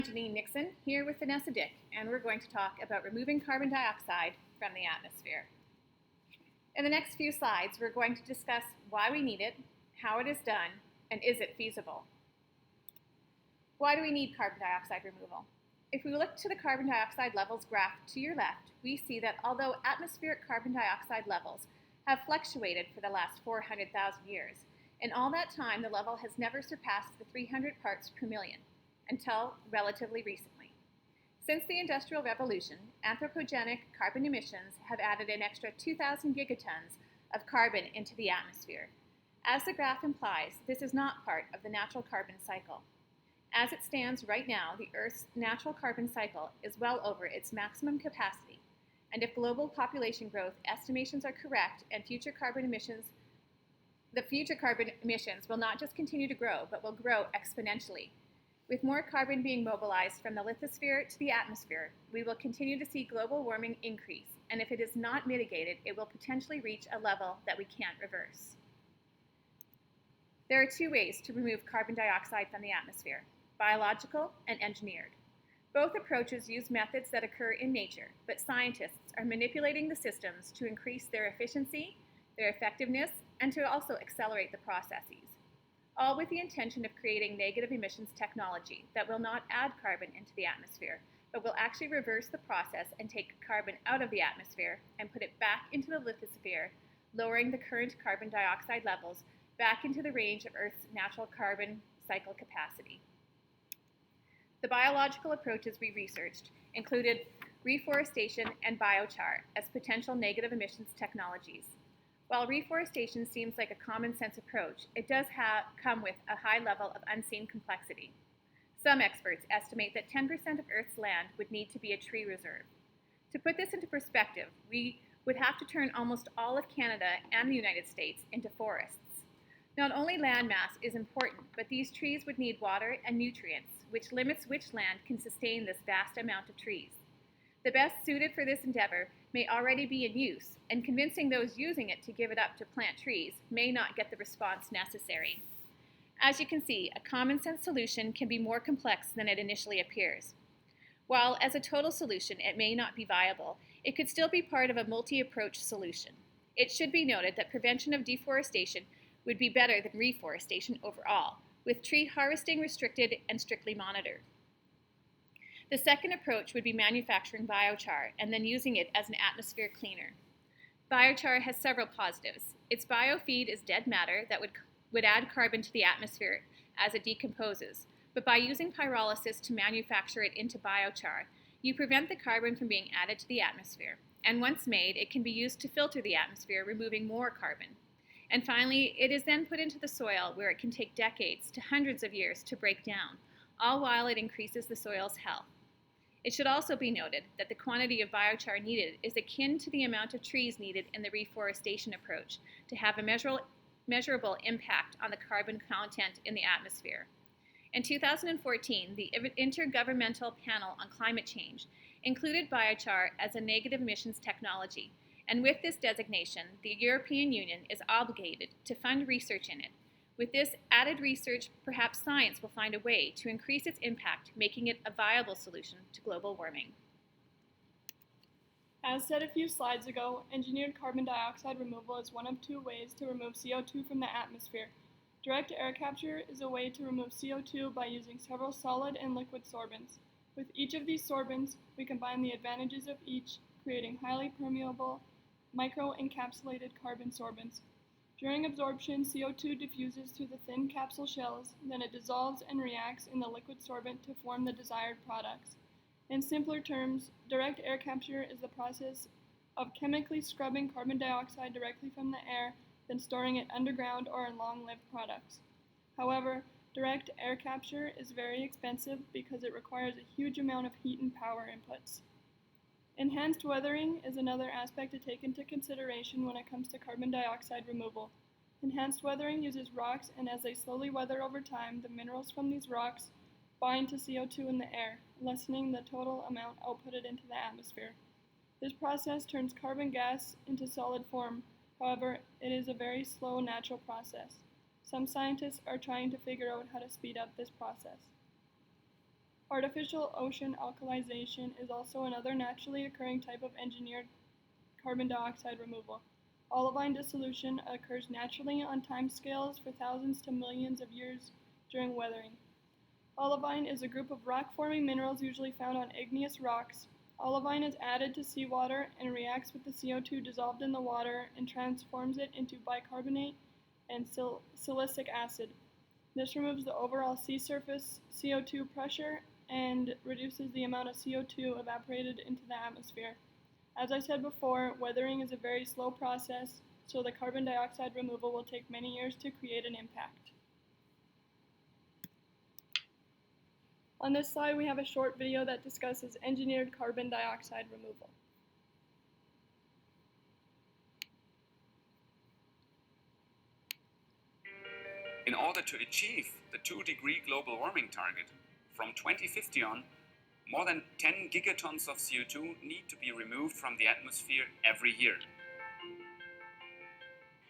Janine Nixon here with Vanessa, and we're going to talk about removing carbon dioxide from the atmosphere. In the next few slides, we're going to discuss why we need it, how it is done, and is it feasible. Why do we need carbon dioxide removal? If we look to the carbon dioxide levels graph to your left, we see that although atmospheric carbon dioxide levels have fluctuated for the last 400,000 years, in all that time the level has never surpassed the 300 parts per million until relatively recently. Since the Industrial Revolution, anthropogenic carbon emissions have added an extra 2,000 gigatons of carbon into the atmosphere. As the graph implies, this is not part of the natural carbon cycle. As it stands right now, the Earth's natural carbon cycle is well over its maximum capacity, and if global population growth estimations are correct and the future carbon emissions will not just continue to grow, but will grow exponentially. With more carbon being mobilized from the lithosphere to the atmosphere, we will continue to see global warming increase, and if it is not mitigated, it will potentially reach a level that we can't reverse. There are two ways to remove carbon dioxide from the atmosphere: biological and engineered. Both approaches use methods that occur in nature, but scientists are manipulating the systems to increase their efficiency, their effectiveness, and to also accelerate the processes, all with the intention of creating negative emissions technology that will not add carbon into the atmosphere, but will actually reverse the process and take carbon out of the atmosphere and put it back into the lithosphere, lowering the current carbon dioxide levels back into the range of Earth's natural carbon cycle capacity. The biological approaches we researched included reforestation and biochar as potential negative emissions technologies. While reforestation seems like a common sense approach, it does come with a high level of unseen complexity. Some experts estimate that 10% of Earth's land would need to be a tree reserve. To put this into perspective, we would have to turn almost all of Canada and the United States into forests. Not only land mass is important, but these trees would need water and nutrients, which limits which land can sustain this vast amount of trees. The best suited for this endeavor may already be in use, and convincing those using it to give it up to plant trees may not get the response necessary. As you can see, a common sense solution can be more complex than it initially appears. While as a total solution it may not be viable, it could still be part of a multi-approach solution. It should be noted that prevention of deforestation would be better than reforestation overall, with tree harvesting restricted and strictly monitored. The second approach would be manufacturing biochar and then using it as an atmosphere cleaner. Biochar has several positives. Its biofeed is dead matter that would add carbon to the atmosphere as it decomposes, but by using pyrolysis to manufacture it into biochar, you prevent the carbon from being added to the atmosphere, and once made, it can be used to filter the atmosphere, removing more carbon. And finally, it is then put into the soil where it can take decades to hundreds of years to break down, all while it increases the soil's health. It should also be noted that the quantity of biochar needed is akin to the amount of trees needed in the reforestation approach to have a measurable impact on the carbon content in the atmosphere. In 2014, the Intergovernmental Panel on Climate Change included biochar as a negative emissions technology, and with this designation, the European Union is obligated to fund research in it. With this added research, perhaps science will find a way to increase its impact, making it a viable solution to global warming. As said a few slides ago, engineered carbon dioxide removal is one of two ways to remove CO2 from the atmosphere. Direct air capture is a way to remove CO2 by using several solid and liquid sorbents. With each of these sorbents, we combine the advantages of each, creating highly permeable, micro-encapsulated carbon sorbents. During absorption, CO2 diffuses through the thin capsule shells, then it dissolves and reacts in the liquid sorbent to form the desired products. In simpler terms, direct air capture is the process of chemically scrubbing carbon dioxide directly from the air, then storing it underground or in long-lived products. However, direct air capture is very expensive because it requires a huge amount of heat and power inputs. Enhanced weathering is another aspect to take into consideration when it comes to carbon dioxide removal. Enhanced weathering uses rocks, and as they slowly weather over time, the minerals from these rocks bind to CO2 in the air, lessening the total amount outputted into the atmosphere. This process turns carbon gas into solid form. However, it is a very slow natural process. Some scientists are trying to figure out how to speed up this process. Artificial ocean alkalization is also another naturally occurring type of engineered carbon dioxide removal. Olivine dissolution occurs naturally on timescales for thousands to millions of years during weathering. Olivine is a group of rock-forming minerals usually found on igneous rocks. Olivine is added to seawater and reacts with the CO2 dissolved in the water and transforms it into bicarbonate and silicic acid. This removes the overall sea surface CO2 pressure and reduces the amount of CO2 evaporated into the atmosphere. As I said before, weathering is a very slow process, so the carbon dioxide removal will take many years to create an impact. On this slide, we have a short video that discusses engineered carbon dioxide removal. In order to achieve the 2-degree global warming target, from 2050 on, more than 10 gigatons of CO2 need to be removed from the atmosphere every year.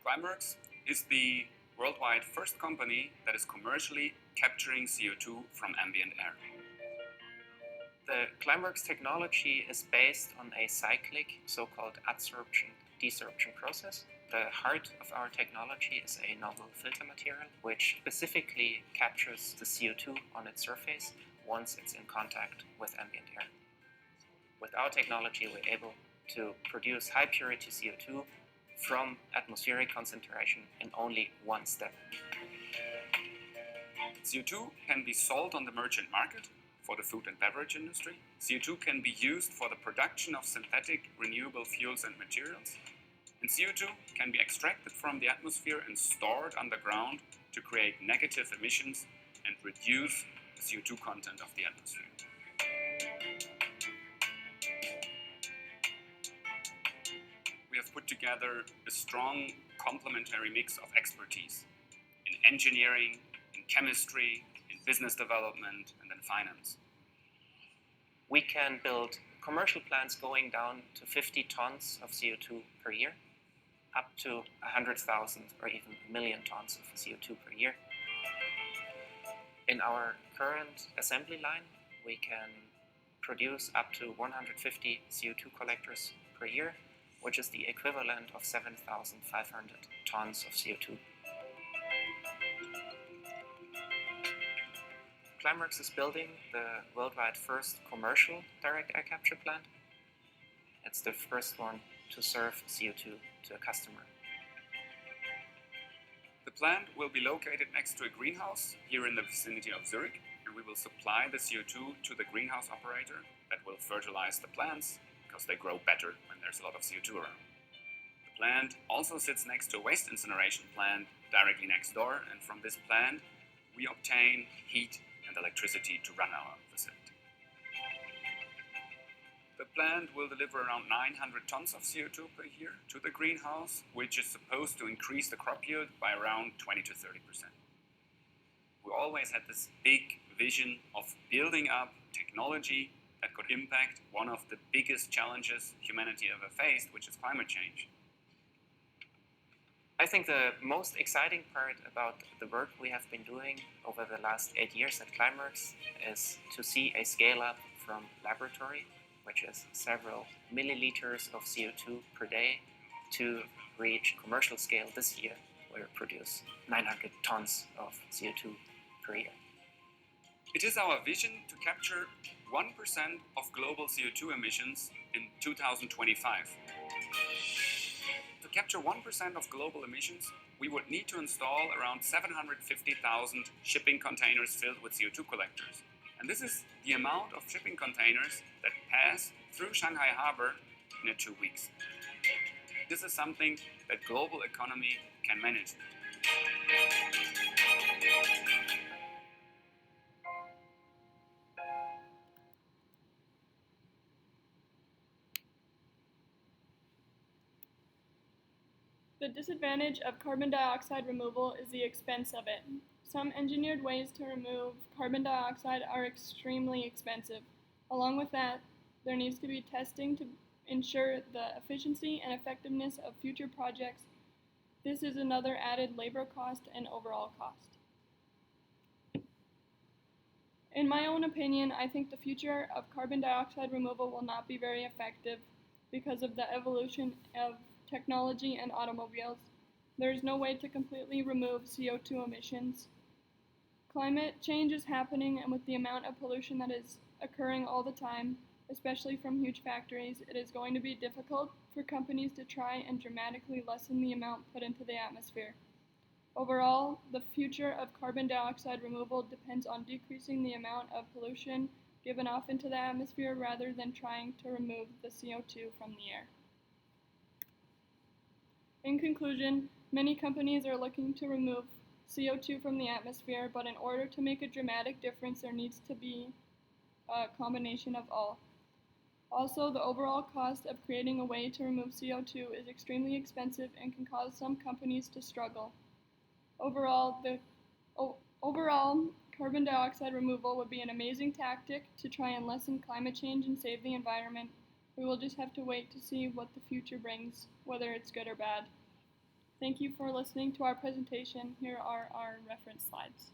Climeworks is the worldwide first company that is commercially capturing CO2 from ambient air. The Climeworks technology is based on a cyclic, so-called adsorption-desorption process. The heart of our technology is a novel filter material, which specifically captures the CO2 on its surface once it's in contact with ambient air. With our technology, we're able to produce high-purity CO2 from atmospheric concentration in only one step. CO2 can be sold on the merchant market for the food and beverage industry. CO2 can be used for the production of synthetic renewable fuels and materials. And CO2 can be extracted from the atmosphere and stored underground to create negative emissions and reduce the CO2 content of the atmosphere. We have put together a strong complementary mix of expertise in engineering, in chemistry, in business development, and in finance. We can build commercial plants going down to 50 tons of CO2 per year, up to 100,000 or even a million tons of CO2 per year. In our current assembly line, we can produce up to 150 CO2 collectors per year, which is the equivalent of 7,500 tons of CO2. Climeworks is building the worldwide first commercial direct air capture plant. It's the first one to serve CO2 to a customer. The plant will be located next to a greenhouse here in the vicinity of Zurich, and we will supply the CO2 to the greenhouse operator that will fertilize the plants because they grow better when there's a lot of CO2 around. The plant also sits next to a waste incineration plant directly next door, and from this plant we obtain heat and electricity to run our facility. The plant will deliver around 900 tons of CO2 per year to the greenhouse, which is supposed to increase the crop yield by around 20 to 30%. We always had this big vision of building up technology that could impact one of the biggest challenges humanity ever faced, which is climate change. I think the most exciting part about the work we have been doing over the last 8 years at Climeworks is to see a scale up from laboratory, which is several milliliters of CO2 per day, to reach commercial scale this year, where we produce 900 tons of CO2 per year. It is our vision to capture 1% of global CO2 emissions in 2025. To capture 1% of global emissions, we would need to install around 750,000 shipping containers filled with CO2 collectors. And this is the amount of shipping containers that pass through Shanghai Harbor in 2 weeks. This is something that global economy can manage. The disadvantage of carbon dioxide removal is the expense of it. Some engineered ways to remove carbon dioxide are extremely expensive. Along with that, there needs to be testing to ensure the efficiency and effectiveness of future projects. This is another added labor cost and overall cost. In my own opinion, I think the future of carbon dioxide removal will not be very effective because of the evolution of technology and automobiles. There is no way to completely remove CO2 emissions. Climate change is happening, and with the amount of pollution that is occurring all the time, especially from huge factories, it is going to be difficult for companies to try and dramatically lessen the amount put into the atmosphere. Overall, the future of carbon dioxide removal depends on decreasing the amount of pollution given off into the atmosphere rather than trying to remove the CO2 from the air. In conclusion, many companies are looking to remove CO2 from the atmosphere, but in order to make a dramatic difference, there needs to be a combination of all. Also, the overall cost of creating a way to remove CO2 is extremely expensive and can cause some companies to struggle. Overall, carbon dioxide removal would be an amazing tactic to try and lessen climate change and save the environment. We will just have to wait to see what the future brings, whether it's good or bad. Thank you for listening to our presentation. Here are our reference slides.